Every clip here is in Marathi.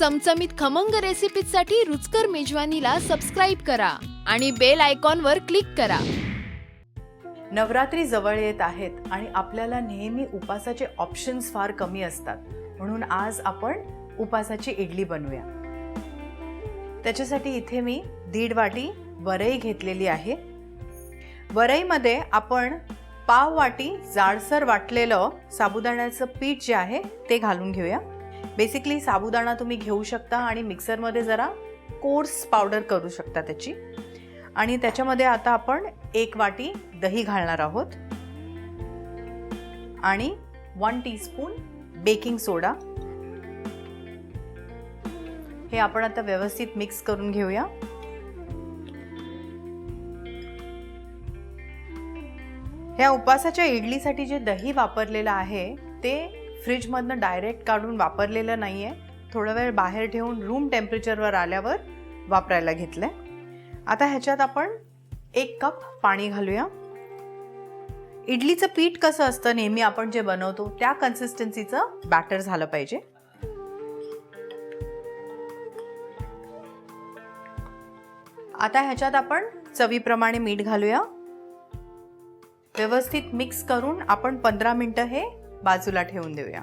चमचमीत खमंग रेसिपीसाठी रुचकर मेजवानीला सबस्क्राईब करा आणि बेल आयकॉनवर क्लिक करा. नवरात्री जवळ येत आहेत आणि आपल्याला नेहमी उपासाचे ऑप्शन्स फार कमी असतात. म्हणून आज आपण उपासाची इडली बनवूया. त्याच्यासाठी इथे मी 1.5 वाटी वरई घेतलेली आहे. वरईमध्ये आपण पाव वाटी जाडसर वाटलेलं साबुदाण्याचं पीठ जे आहे ते घालून घेऊया. बेसिकली साबुदाणा तुम्ही घेऊ शकता आणि मिक्सरमध्ये जरा कोर्स पावडर करू शकता त्याची. आणि त्याच्यामध्ये आता आपण 1 वाटी दही घालणार आहोत आणि 1 टीस्पून बेकिंग सोडा. हे आपण आता व्यवस्थित मिक्स करून घेऊया. ह्या उपासाच्या इडलीसाठी जे दही वापरलेलं आहे ते फ्रीजमधनं डायरेक्ट काढून वापरलेलं नाही आहे. थोडा वेळ बाहेर ठेवून रूम टेम्परेचरवर आल्यावर वापरायला घेतलं आहे. आता ह्याच्यात आपण 1 कप पाणी घालूया. इडलीचं पीठ कसं असतं नेहमी आपण जे बनवतो त्या कन्सिस्टन्सीचं बॅटर झालं पाहिजे. आता ह्याच्यात आपण चवीप्रमाणे मीठ घालूया. व्यवस्थित मिक्स करून आपण 15 मिनिटं हे बाजूला ठेवून देऊया.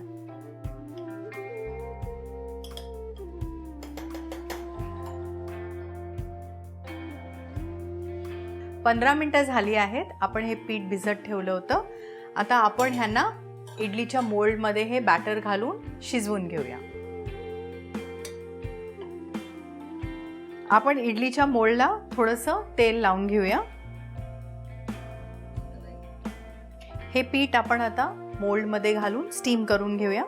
पंधरा मिनिटं झाली आहेत. आपण हे पीठ भिजत ठेवलं होतं. आता आपण ह्यांना इडलीच्या मोल्डमध्ये हे बॅटर घालून शिजवून घेऊया. आपण इडलीच्या मोल्डला थोडंसं तेल लावून घेऊया. हे पीठ आपण आता मोल्डमध्ये घालून स्टीम करून घेऊया.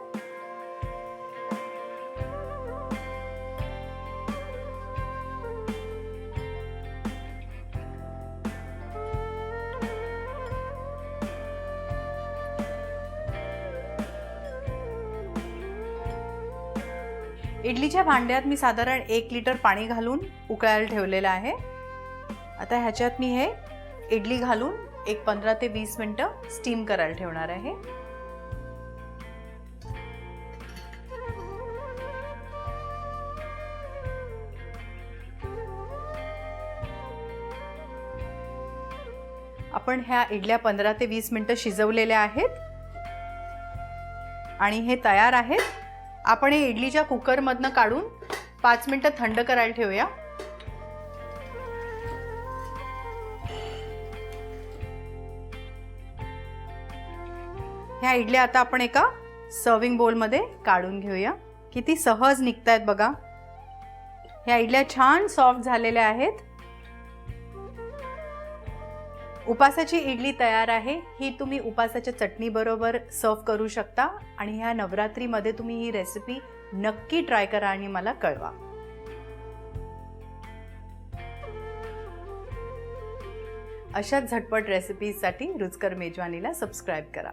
इडलीच्या भांड्यात मी साधारण 1 लिटर पाणी घालून उकळायला ठेवलेलं आहे. आता ह्याच्यात मी हे इडली घालून एक 15 ते 20 मिनिटं स्टीम करायला ठेवणार आहे. आपण ह्या इडल्या 15 ते 20 मिनिटं शिजवलेल्या आहेत आणि हे तयार आहेत. आपण हे इडलीच्या कुकरमधनं काढून 5 मिनिटं थंड करायला ठेवूया. ह्या इडल्या आता आपण एका सर्विंग बोलमध्ये काढून घेऊया. किती सहज निघतायत बघा. ह्या इडल्या छान सॉफ्ट झालेल्या आहेत. उपासाची इडली तयार आहे. ही तुम्ही उपासाच्या चटणी बरोबर सर्व करू शकता आणि ह्या नवरात्रीमध्ये तुम्ही ही रेसिपी नक्की ट्राय करा आणि मला कळवा. अशाच झटपट रेसिपीजसाठी रुचकर मेजवानीला सबस्क्राईब करा.